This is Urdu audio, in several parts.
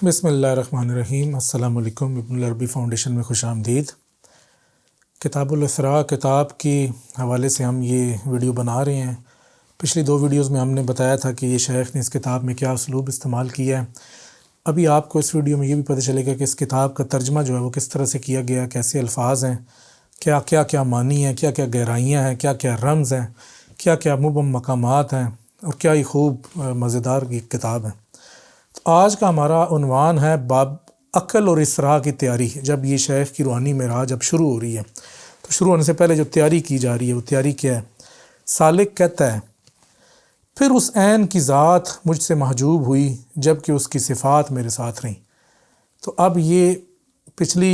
بسم اللہ الرحمن الرحیم۔ السلام علیکم۔ ابن العربی فاؤنڈیشن میں خوش آمدید۔ کتاب الاسراء کتاب کے حوالے سے ہم یہ ویڈیو بنا رہے ہیں۔ پچھلی دو ویڈیوز میں ہم نے بتایا تھا کہ یہ شیخ نے اس کتاب میں کیا اسلوب استعمال کیا ہے۔ ابھی آپ کو اس ویڈیو میں یہ بھی پتہ چلے گا کہ اس کتاب کا ترجمہ جو ہے وہ کس طرح سے کیا گیا، کیسے الفاظ ہیں، کیا معنی ہیں، کیا گہرائیاں ہیں، کیا رمز ہیں، کیا مبہم مقامات ہیں، اور کیا ہی خوب مزیدار کی کتاب ہے۔ تو آج کا ہمارا عنوان ہے باب عقل اور اسراء کی تیاری۔ جب یہ شیخ کی روحانی معراج جب شروع ہو رہی ہے تو شروع ہونے سے پہلے جو تیاری کی جا رہی ہے وہ تیاری کیا ہے؟ سالک کہتا ہے پھر اس عین کی ذات مجھ سے محجوب ہوئی جب کہ اس کی صفات میرے ساتھ رہیں۔ تو اب یہ پچھلی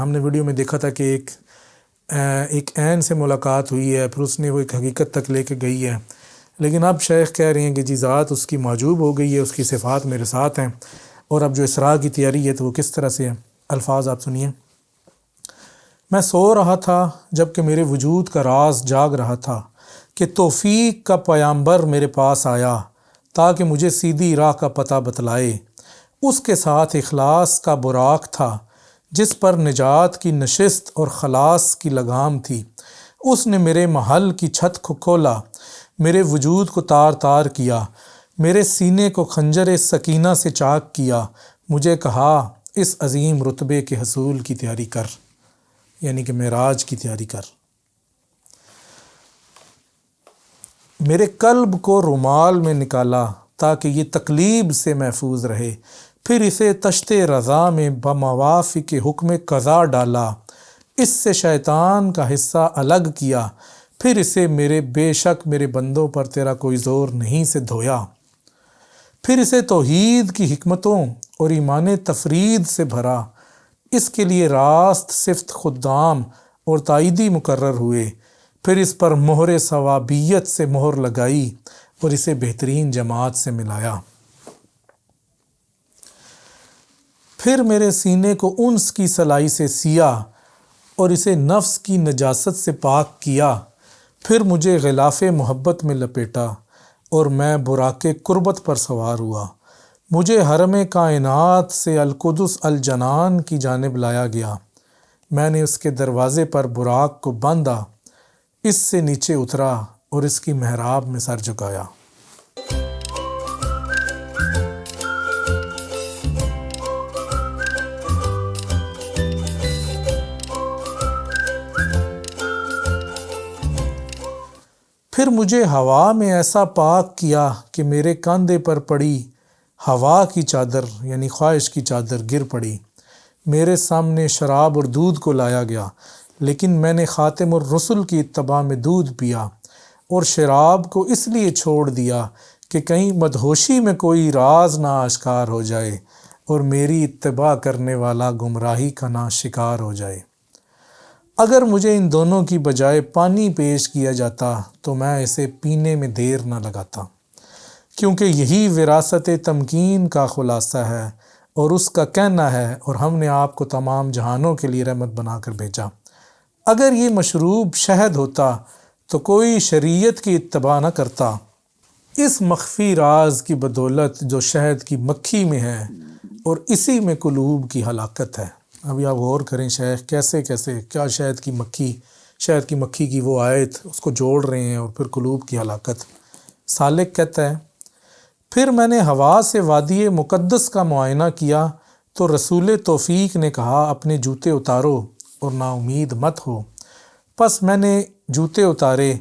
ہم نے ویڈیو میں دیکھا تھا کہ ایک عین سے ملاقات ہوئی ہے، پھر اس نے وہ ایک حقیقت تک لے کے گئی ہے، لیکن اب شیخ کہہ رہے ہیں کہ جی ذات اس کی معجوب ہو گئی ہے، اس کی صفات میرے ساتھ ہیں۔ اور اب جو اسراء کی تیاری ہے تو وہ کس طرح سے ہے؟ الفاظ آپ سنیے۔ میں سو رہا تھا جب کہ میرے وجود کا راز جاگ رہا تھا کہ توفیق کا پیامبر میرے پاس آیا تاکہ مجھے سیدھی راہ کا پتہ بتلائے۔ اس کے ساتھ اخلاص کا براق تھا جس پر نجات کی نشست اور خلاص کی لگام تھی۔ اس نے میرے محل کی چھت کو کھولا، میرے وجود کو تار تار کیا، میرے سینے کو خنجر سکینہ سے چاک کیا، مجھے کہا اس عظیم رتبے کے حصول کی تیاری کر، یعنی کہ معراج کی تیاری کر۔ میرے قلب کو رومال میں نکالا تاکہ یہ تقلیب سے محفوظ رہے، پھر اسے تشت رضا میں بموافق حکم قضا ڈالا، اس سے شیطان کا حصہ الگ کیا، پھر اسے میرے بے شک میرے بندوں پر تیرا کوئی زور نہیں سے دھویا، پھر اسے توحید کی حکمتوں اور ایمان تفرید سے بھرا، اس کے لیے راست صفت خدام اور تائیدی مقرر ہوئے، پھر اس پر مہر ثوابیت سے مہر لگائی اور اسے بہترین جماعت سے ملایا، پھر میرے سینے کو انس کی صلائی سے سیا اور اسے نفس کی نجاست سے پاک کیا، پھر مجھے غلاف محبت میں لپیٹا اور میں براق قربت پر سوار ہوا، مجھے حرم کائنات سے القدس الجنان کی جانب لایا گیا، میں نے اس کے دروازے پر براق کو باندھا، اس سے نیچے اترا اور اس کی محراب میں سر جھکایا۔ پھر مجھے ہوا میں ایسا پاک کیا کہ میرے کاندھے پر پڑی ہوا کی چادر، یعنی خواہش کی چادر گر پڑی، میرے سامنے شراب اور دودھ کو لایا گیا، لیکن میں نے خاتم الرسل کی اتباع میں دودھ پیا اور شراب کو اس لیے چھوڑ دیا کہ کہیں مدہوشی میں کوئی راز نہ آشکار ہو جائے اور میری اتباع کرنے والا گمراہی کا نہ شکار ہو جائے۔ اگر مجھے ان دونوں کی بجائے پانی پیش کیا جاتا تو میں اسے پینے میں دیر نہ لگاتا، کیونکہ یہی وراثت تمکین کا خلاصہ ہے اور اس کا کہنا ہے، اور ہم نے آپ کو تمام جہانوں کے لیے رحمت بنا کر بھیجا۔ اگر یہ مشروب شہد ہوتا تو کوئی شریعت کی اتباع نہ کرتا، اس مخفی راز کی بدولت جو شہد کی مکھی میں ہے اور اسی میں قلوب کی ہلاکت ہے۔ ابھی آپ غور کریں شیخ کیسے کیا شہد کی مکھی کی وہ آیت اس کو جوڑ رہے ہیں، اور پھر قلوب کی ہلاکت۔ سالک کہتا ہے پھر میں نے ہوا سے وادی مقدس کا معائنہ کیا تو رسول توفیق نے کہا اپنے جوتے اتارو اور نا امید مت ہو، پس میں نے جوتے اتارے،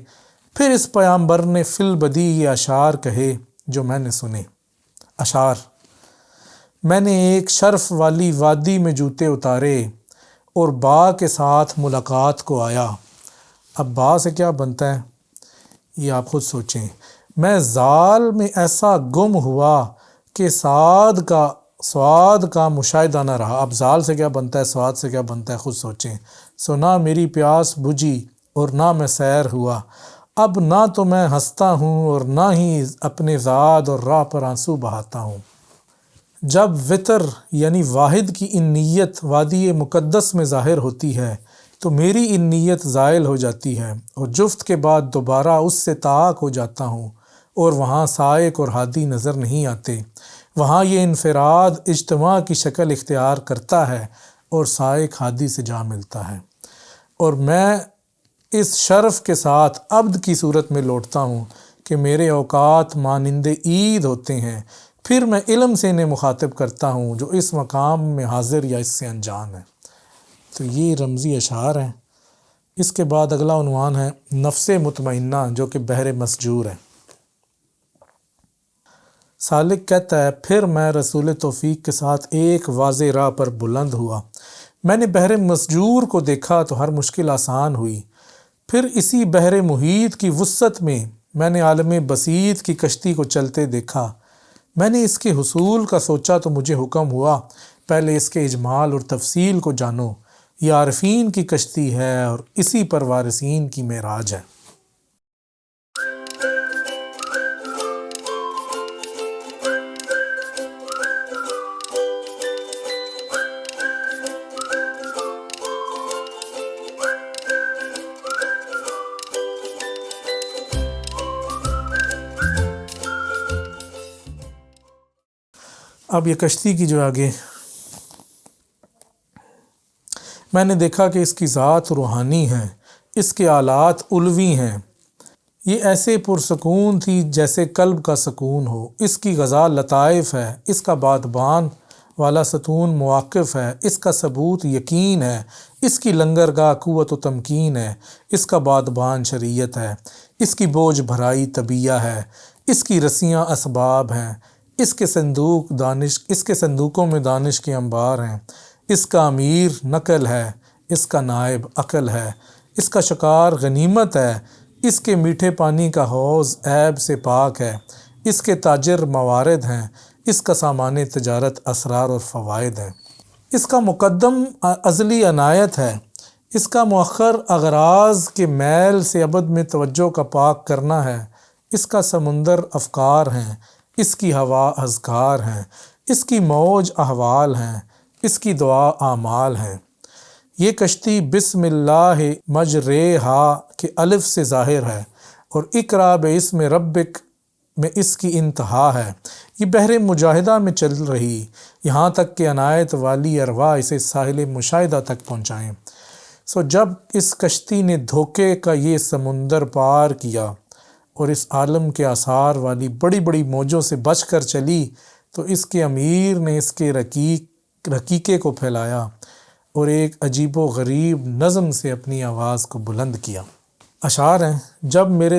پھر اس پیامبر نے فی البدی یہ اشعار کہے جو میں نے سنے۔ اشعار: میں نے ایک شرف والی وادی میں جوتے اتارے اور با کے ساتھ ملاقات کو آیا۔ اب با سے کیا بنتا ہے یہ آپ خود سوچیں۔ میں زال میں ایسا گم ہوا کہ سعاد کا مشاہدہ نہ رہا۔ اب زال سے کیا بنتا ہے، سعاد سے کیا بنتا ہے، خود سوچیں۔ سو نہ میری پیاس بجھی اور نہ میں سیر ہوا، اب نہ تو میں ہنستا ہوں اور نہ ہی اپنے زاد اور راہ پر آنسو بہاتا ہوں۔ جب وتر یعنی واحد کی ان نیت وادی مقدس میں ظاہر ہوتی ہے تو میری ان نیت زائل ہو جاتی ہے اور جفت کے بعد دوبارہ اس سے طاق ہو جاتا ہوں اور وہاں سائق اور ہادی نظر نہیں آتے۔ وہاں یہ انفراد اجتماع کی شکل اختیار کرتا ہے اور سائق ہادی سے جا ملتا ہے، اور میں اس شرف کے ساتھ عبد کی صورت میں لوٹتا ہوں کہ میرے اوقات مانند عید ہوتے ہیں، پھر میں علم سے انہیں مخاطب کرتا ہوں جو اس مقام میں حاضر یا اس سے انجان ہے۔ تو یہ رمزی اشعار ہیں۔ اس کے بعد اگلا عنوان ہے نفس مطمئنہ، جو کہ بحر مسجور ہے۔ سالک کہتا ہے، پھر میں رسول توفیق کے ساتھ ایک واضح راہ پر بلند ہوا۔ میں نے بحر مسجور کو دیکھا تو ہر مشکل آسان ہوئی۔ پھر اسی بحر محیط کی وسعت میں نے عالم بسیط کی کشتی کو چلتے دیکھا۔ میں نے اس کے حصول کا سوچا تو مجھے حکم ہوا، پہلے اس کے اجمال اور تفصیل کو جانو۔ یہ عارفین کی کشتی ہے اور اسی پر وارثین کی معراج ہے۔ اب یہ کشتی کی جو آگے میں نے دیکھا کہ اس کی ذات روحانی ہے، اس کے آلات علوی ہیں۔ یہ ایسے پرسکون تھی جیسے قلب کا سکون ہو۔ اس کی غذا لطائف ہے، اس کا بادبان والا ستون مواقف ہے، اس کا ثبوت یقین ہے، اس کی لنگرگاہ قوت و تمکین ہے، اس کا بادبان شریعت ہے، اس کی بوجھ بھرائی طبیعہ ہے، اس کی رسیاں اسباب ہیں، اس کے صندوقوں میں دانش کے انبار ہیں، اس کا امیر نقل ہے، اس کا نائب عقل ہے، اس کا شکار غنیمت ہے، اس کے میٹھے پانی کا حوض عیب سے پاک ہے، اس کے تاجر موارد ہیں، اس کا سامان تجارت اسرار اور فوائد ہے، اس کا مقدم ازلی عنایت ہے، اس کا مؤخر اغراض کے میل سے ابد میں توجہ کا پاک کرنا ہے، اس کا سمندر افکار ہیں، اس کی ہوا اذکار ہیں، اس کی موج احوال ہیں، اس کی دعا اعمال ہیں۔ یہ کشتی بسم اللہ مجریہا کے الف سے ظاہر ہے اور اقرا باسم ربک میں اس کی انتہا ہے۔ یہ بحر مجاہدہ میں چل رہی یہاں تک کہ عنایت والی ارواح اسے ساحل مشاہدہ تک پہنچائیں۔ جب اس کشتی نے دھوکے کا یہ سمندر پار کیا اور اس عالم کے آثار والی بڑی بڑی موجوں سے بچ کر چلی تو اس کے امیر نے اس کے رقیقے کو پھیلایا اور ایک عجیب و غریب نظم سے اپنی آواز کو بلند کیا۔ اشعار ہیں، جب میرے